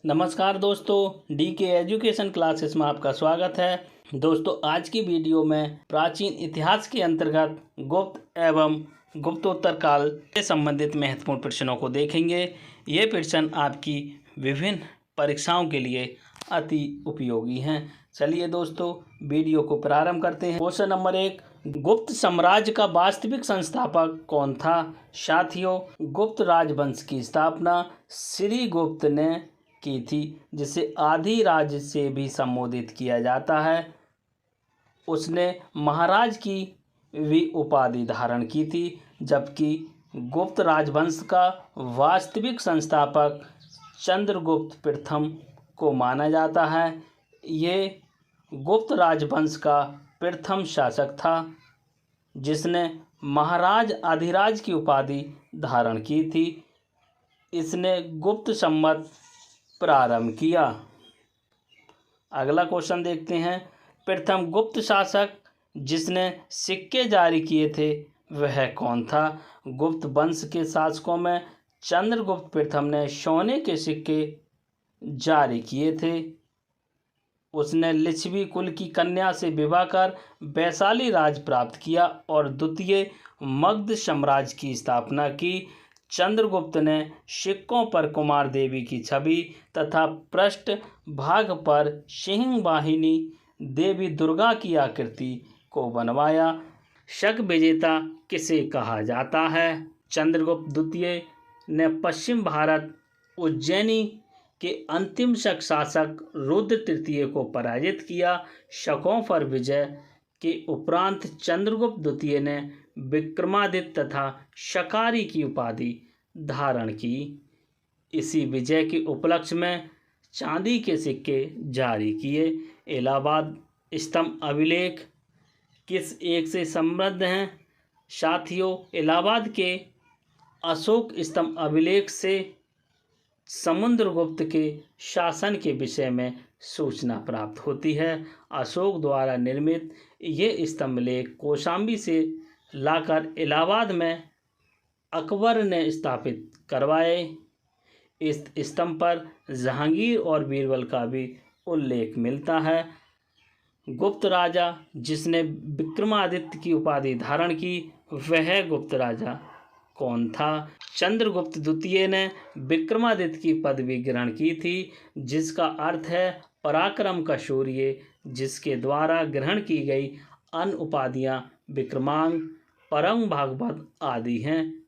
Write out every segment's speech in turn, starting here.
नमस्कार दोस्तों, डी के एजुकेशन क्लासेस में आपका स्वागत है। दोस्तों, आज की वीडियो में प्राचीन इतिहास के अंतर्गत गुप्त एवं गुप्तोत्तर काल से संबंधित महत्वपूर्ण प्रश्नों को देखेंगे। ये प्रश्न आपकी विभिन्न परीक्षाओं के लिए अति उपयोगी हैं। चलिए दोस्तों, वीडियो को प्रारंभ करते हैं। क्वेश्चन नंबर 1, गुप्त साम्राज्य का वास्तविक संस्थापक कौन था? साथियों, गुप्त राजवंश की स्थापना श्रीगुप्त ने की थी, जिसे आदि राज से भी संबोधित किया जाता है। उसने महाराज की भी उपाधि धारण की थी, जबकि गुप्त राजवंश का वास्तविक संस्थापक चंद्रगुप्त प्रथम को माना जाता है। ये गुप्त राजवंश का प्रथम शासक था, जिसने महाराज अधिराज की उपाधि धारण की थी। इसने गुप्त संवत प्रारंभ किया। अगला क्वेश्चन देखते हैं। प्रथम गुप्त शासक जिसने सिक्के जारी किए थे वह कौन था? गुप्त वंश के शासकों में चंद्रगुप्त प्रथम ने सोने के सिक्के जारी किए थे। उसने लिच्छवी कुल की कन्या से विवाह कर वैशाली राज प्राप्त किया और द्वितीय मगध साम्राज्य की स्थापना की। चंद्रगुप्त ने सिक्कों पर कुमार देवी की छवि तथा पृष्ठ भाग पर सिंह वाहिनी देवी दुर्गा की आकृति को बनवाया। शक विजेता किसे कहा जाता है? चंद्रगुप्त द्वितीय ने पश्चिम भारत उज्जैनी के अंतिम शक शासक रुद्र तृतीय को पराजित किया। शकों पर विजय के उपरांत चंद्रगुप्त द्वितीय ने विक्रमादित्य तथा शकारी की उपाधि धारण की। इसी विजय के उपलक्ष्य में चांदी के सिक्के जारी किए। इलाहाबाद स्तंभ अभिलेख किस एक से संबद्ध हैं? साथियों, इलाहाबाद के अशोक स्तंभ अभिलेख से समुद्रगुप्त के शासन के विषय में सूचना प्राप्त होती है। अशोक द्वारा निर्मित ये स्तंभ लेख कौशाम्बी से लाकर इलाहाबाद में अकबर ने स्थापित करवाए। इस स्तंभ पर जहांगीर और बीरबल का भी उल्लेख मिलता है। गुप्त राजा जिसने विक्रमादित्य की उपाधि धारण की वह गुप्त राजा कौन था? चंद्रगुप्त द्वितीय ने विक्रमादित्य की पदवी ग्रहण की थी, जिसका अर्थ है पराक्रम का सूर्य। जिसके द्वारा ग्रहण की गई अन्य उपाधियां विक्रमांग, परम भागवत आदि हैं।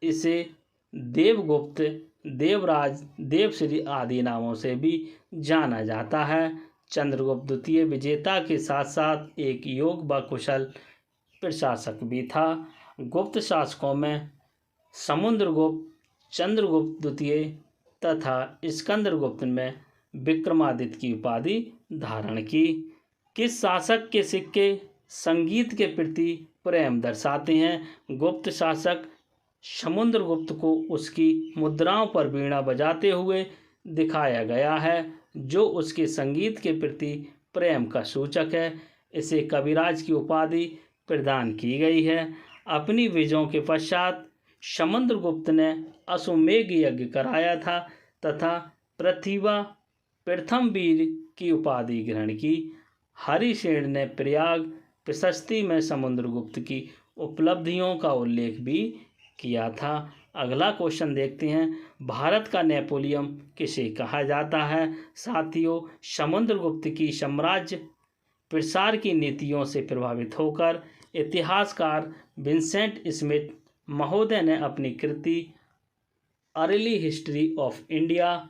इसे देवगुप्त, देवराज, देवश्री आदि नामों से भी जाना जाता है। चंद्रगुप्त द्वितीय विजेता के साथ साथ एक योग्य व कुशल प्रशासक भी था। गुप्त शासकों में समुद्रगुप्त, चंद्रगुप्त द्वितीय तथा स्कंदरगुप्त में विक्रमादित्य की उपाधि धारण की। किस शासक के सिक्के संगीत के प्रति प्रेम दर्शाते हैं? गुप्त शासक समुद्रगुप्त को उसकी मुद्राओं पर वीणा बजाते हुए दिखाया गया है, जो उसके संगीत के प्रति प्रेम का सूचक है। इसे कविराज की उपाधि प्रदान की गई है। अपनी विजयों के पश्चात समुद्रगुप्त ने अश्वमेध यज्ञ कराया था तथा पृथ्वी प्रथम वीर की उपाधि ग्रहण की। हरिसेन ने प्रयाग प्रशस्ति में समुद्रगुप्त की उपलब्धियों का उल्लेख भी किया था। अगला क्वेश्चन देखते हैं। भारत का नेपोलियन किसे कहा जाता है? साथियों, समुद्रगुप्त की साम्राज्य प्रसार की नीतियों से प्रभावित होकर इतिहासकार विंसेंट स्मिथ महोदय ने अपनी कृति अर्ली हिस्ट्री ऑफ इंडिया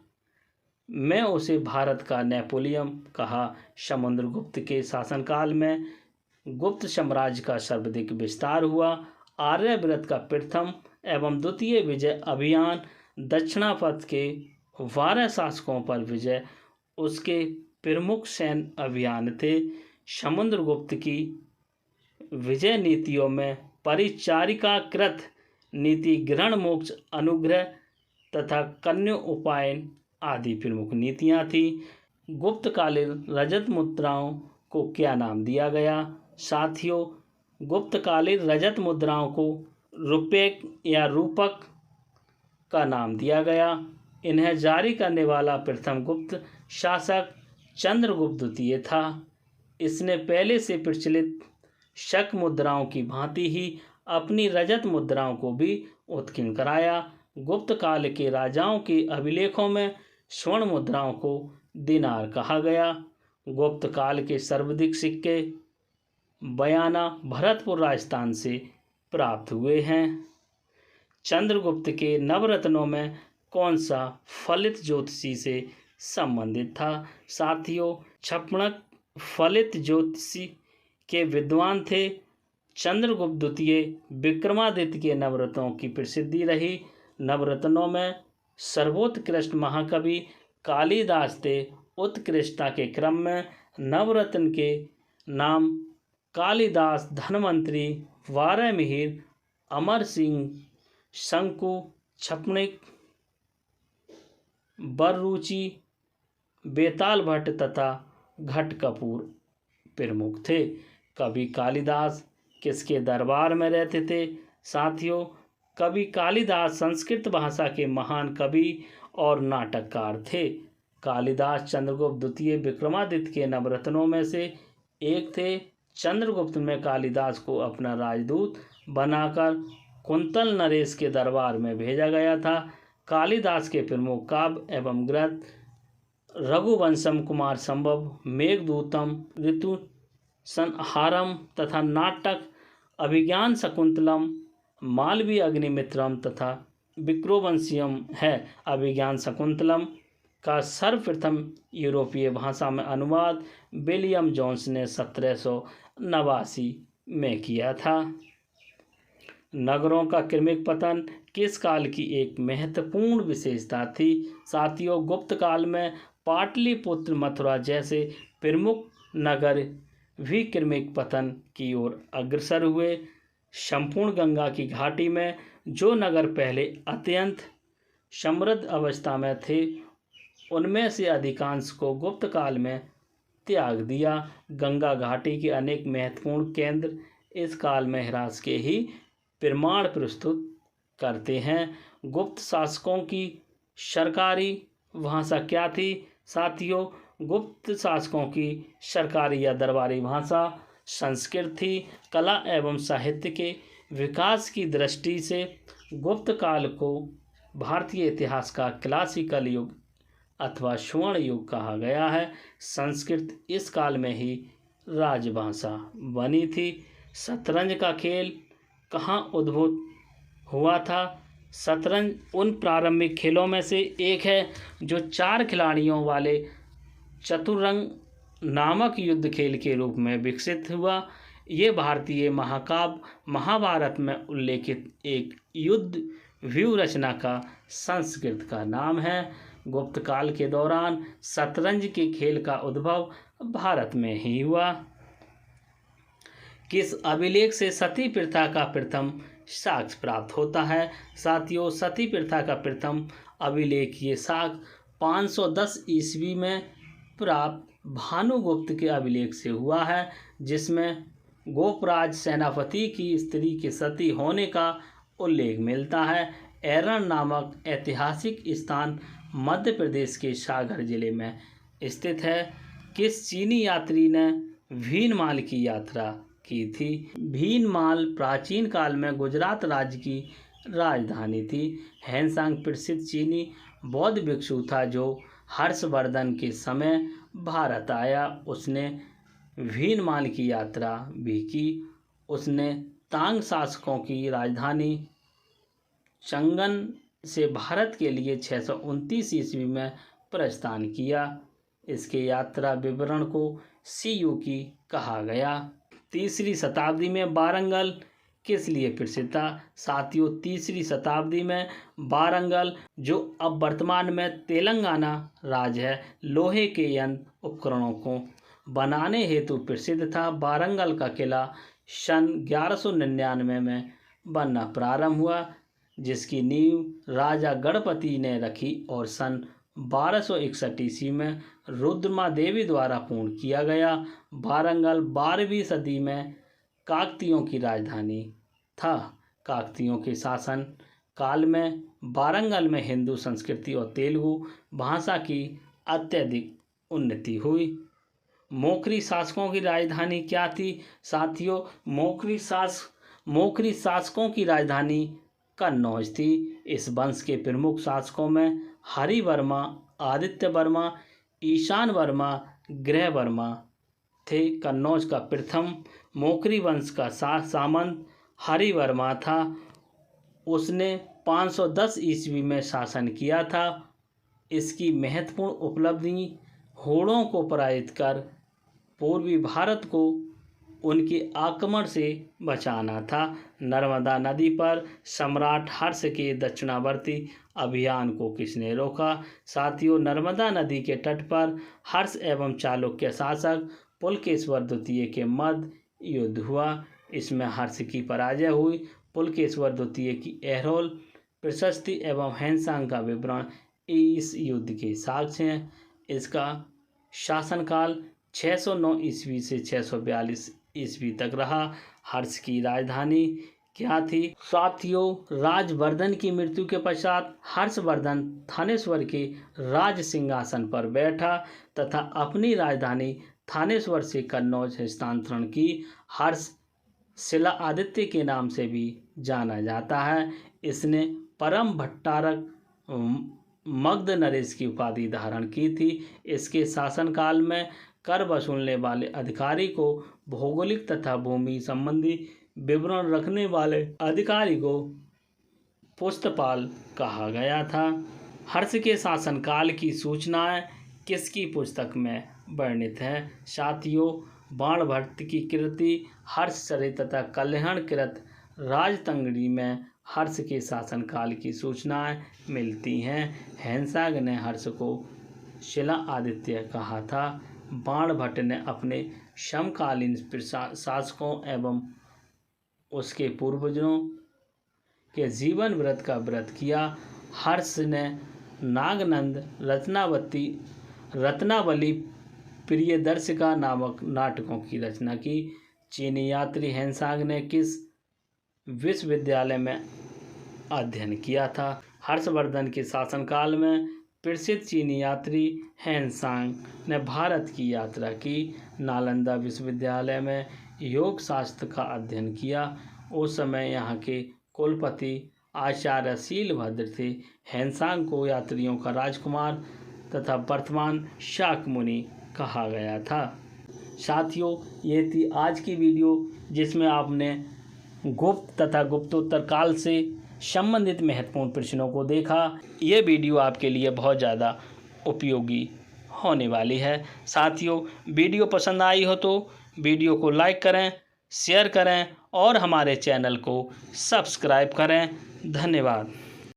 में उसे भारत का नेपोलियन कहा। समुद्रगुप्त के शासनकाल में गुप्त साम्राज्य का सर्वाधिक विस्तार हुआ। आर्यव्रत का प्रथम एवं द्वितीय विजय अभियान, दक्षिणापथ के 12 शासकों पर विजय उसके प्रमुख सैन्य अभियान थे। समुद्रगुप्त की विजय नीतियों में परिचारिकाकृत नीति, ग्रहण मोक्ष, अनुग्रह तथा कन्या उपायन आदि प्रमुख नीतियां थीं। गुप्तकालीन रजत मुद्राओं को क्या नाम दिया गया? साथियों, गुप्तकालीन रजत मुद्राओं को रुपये या रूपक का नाम दिया गया। इन्हें जारी करने वाला प्रथम गुप्त शासक चंद्रगुप्त द्वितीय था। इसने पहले से प्रचलित शक मुद्राओं की भांति ही अपनी रजत मुद्राओं को भी उत्कीर्ण कराया। गुप्त काल के राजाओं के अभिलेखों में स्वर्ण मुद्राओं को दिनार कहा गया। गुप्त काल के सर्वाधिक सिक्के बयाना भरतपुर राजस्थान से प्राप्त हुए हैं। चंद्रगुप्त के नवरत्नों में कौन सा फलित ज्योतिषी से संबंधित था? साथियों, क्षपणक फलित ज्योतिषी के विद्वान थे। चंद्रगुप्त द्वितीय विक्रमादित्य के नवरत्नों की प्रसिद्धि रही। नवरत्नों में सर्वोत्कृष्ट महाकवि कालिदास थे। उत्कृष्टता के क्रम में नवरत्न के नाम कालिदास, धनवंतरी, वारामिहिर, अमर सिंह, शंकु, क्षपणिक, बररुचि, बेताल भट्ट तथा घटकपूर प्रमुख थे। कवि कालिदास किसके दरबार में रहते थे? साथियों, कवि कालिदास संस्कृत भाषा के महान कवि और नाटककार थे। कालिदास चंद्रगुप्त द्वितीय विक्रमादित्य के नवरत्नों में से एक थे। चंद्रगुप्त में कालिदास को अपना राजदूत बनाकर कुंतल नरेश के दरबार में भेजा गया था। कालिदास के प्रमुख काव्य एवं ग्रंथ रघुवंशम, कुमार संभव, मेघदूतम, ऋतु संहारम तथा नाटक अभिज्ञान शकुंतलम, मालवीय अग्निमित्रम तथा विक्रोवंशियम है। अभिज्ञान शकुंतलम का सर्वप्रथम यूरोपीय भाषा में अनुवाद विलियम जोन्स ने 1789 में किया था। नगरों का क्रमिक पतन किस काल की एक महत्वपूर्ण विशेषता थी? साथियों, गुप्त काल में पाटलिपुत्र, मथुरा जैसे प्रमुख नगर भी क्रमिक पतन की ओर अग्रसर हुए। संपूर्ण गंगा की घाटी में जो नगर पहले अत्यंत समृद्ध अवस्था में थे, उनमें से अधिकांश को गुप्त काल में त्याग दिया। गंगा घाटी के अनेक महत्वपूर्ण केंद्र इस काल में ह्रास के ही प्रमाण प्रस्तुत करते हैं। गुप्त शासकों की सरकारी भाषा क्या थी? साथियों, गुप्त शासकों की सरकारी या दरबारी भाषा संस्कृत थी। कला एवं साहित्य के विकास की दृष्टि से गुप्त काल को भारतीय इतिहास का क्लासिकल युग अथवा स्वर्ण युग कहा गया है। संस्कृत इस काल में ही राजभाषा बनी थी। शतरंज का खेल कहाँ उद्भूत हुआ था? शतरंज उन प्रारंभिक खेलों में से एक है जो 4 खिलाड़ियों वाले चतुरंग नामक युद्ध खेल के रूप में विकसित हुआ। ये भारतीय महाकाव्य महाभारत में उल्लेखित एक युद्ध व्यूह रचना का संस्कृत का नाम है। गुप्त काल के दौरान शतरंज के खेल का उद्भव भारत में ही हुआ। किस अभिलेख से सती प्रथा का प्रथम साक्ष्य प्राप्त होता है? साथियों, सती प्रथा का प्रथम अभिलेख ये साक्ष्य 510 ईस्वी में प्राप्त भानुगुप्त के अभिलेख से हुआ है, जिसमें गोपराज सेनापति की स्त्री के सती होने का उल्लेख मिलता है। एरन नामक ऐतिहासिक स्थान मध्य प्रदेश के सागर जिले में स्थित है। किस चीनी यात्री ने भीनमाल की यात्रा की थी? भीनमाल प्राचीन काल में गुजरात राज्य की राजधानी थी। हैनसांग प्रसिद्ध चीनी बौद्ध भिक्षु था जो हर्षवर्धन के समय भारत आया। उसने भीनमाल की यात्रा भी की। उसने तांग शासकों की राजधानी चंगन से भारत के लिए 629 ईस्वी में प्रस्थान किया। इसके यात्रा विवरण को सीयू की कहा गया। 3री शताब्दी में वारंगल किस लिए प्रसिद्ध था? साथियों, 3री शताब्दी में वारंगल, जो अब वर्तमान में तेलंगाना राज्य है, लोहे के यंत्र उपकरणों को बनाने हेतु प्रसिद्ध था। वारंगल का किला सन 1199 में बनना प्रारंभ हुआ, जिसकी नींव राजा गणपति ने रखी और सन 1261 ईस्वी में रुद्रमा देवी द्वारा पूर्ण किया गया। वारंगल 12वीं सदी में काकतियों की राजधानी था। काकतियों के शासन काल में वारंगल में हिंदू संस्कृति और तेलुगु भाषा की अत्यधिक उन्नति हुई। मोखरी शासकों की राजधानी क्या थी? साथियों, मोखरी शासकों की राजधानी कन्नौज थी। इस वंश के प्रमुख शासकों में हरि वर्मा, आदित्य वर्मा, ईशान वर्मा, ग्रह वर्मा थे। कन्नौज का प्रथम मोखरी वंश का सामंत हरि वर्मा था। उसने 510 ईस्वी में शासन किया था। इसकी महत्वपूर्ण उपलब्धि होड़ों को पराजित कर पूर्वी भारत को उनके आक्रमण से बचाना था। नर्मदा नदी पर सम्राट हर्ष के दक्षिणावर्ती अभियान को किसने रोका? साथियों, नर्मदा नदी के तट पर हर्ष एवं चालुक्य शासक पुलकेश्वर द्वितीय के मध्य युद्ध हुआ। इसमें हर्ष की पराजय हुई। पुलकेश्वर द्वितीय की एहोल प्रशस्ति एवं हैनसांग का विवरण इस युद्ध के साक्ष्य हैं। इसका शासनकाल 609 ईस्वी से 642 ईस्वी तक रहा। हर्ष की राजधानी क्या थी? साथियों, राजवर्धन की मृत्यु के पश्चात हर्षवर्धन थानेश्वर के राज सिंहासन पर बैठा तथा अपनी राजधानी थानेश्वर से कन्नौज हस्तांतरण की। हर्ष शिला आदित्य के नाम से भी जाना जाता है। इसने परम भट्टारक मगध नरेश की उपाधि धारण की थी। इसके शासनकाल में कर वसूलने वाले अधिकारी को भौगोलिक तथा भूमि संबंधी विवरण रखने वाले अधिकारी को पुस्तपाल कहा गया था। हर्ष के शासनकाल की सूचनाएं किसकी पुस्तक में वर्णित हैं? साथियों, बाणभट्ट की कृति हर्षचरित तथा कल्याणकृत राजतंगड़ी में हर्ष के शासनकाल की सूचनाएं मिलती हैं। हैनसांग ने हर्ष को शिला आदित्य कहा था। बाणभट्ट ने अपने समकालीन शासकों एवं उसके पूर्वजों के जीवन व्रत का व्रत किया। हर्ष ने नागनंद, रत्नावली, प्रियदर्शिका नामक नाटकों की रचना की। चीनी यात्री हैनसांग ने किस विश्वविद्यालय में अध्ययन किया था? हर्षवर्धन के शासनकाल में प्रसिद्ध चीनी यात्री हैनसांग ने भारत की यात्रा की। नालंदा विश्वविद्यालय में योग शास्त्र का अध्ययन किया। उस समय यहाँ के कुलपति आचार्य शीलभद्र थे। हैनसांग को यात्रियों का राजकुमार तथा वर्तमान शाक्यमुनि कहा गया था। साथियों, ये थी आज की वीडियो जिसमें आपने गुप्त तथा गुप्तोत्तर काल से संबंधित महत्वपूर्ण प्रश्नों को देखा। ये वीडियो आपके लिए बहुत ज़्यादा उपयोगी होने वाली है। साथियों, वीडियो पसंद आई हो तो वीडियो को लाइक करें, शेयर करें और हमारे चैनल को सब्सक्राइब करें। धन्यवाद।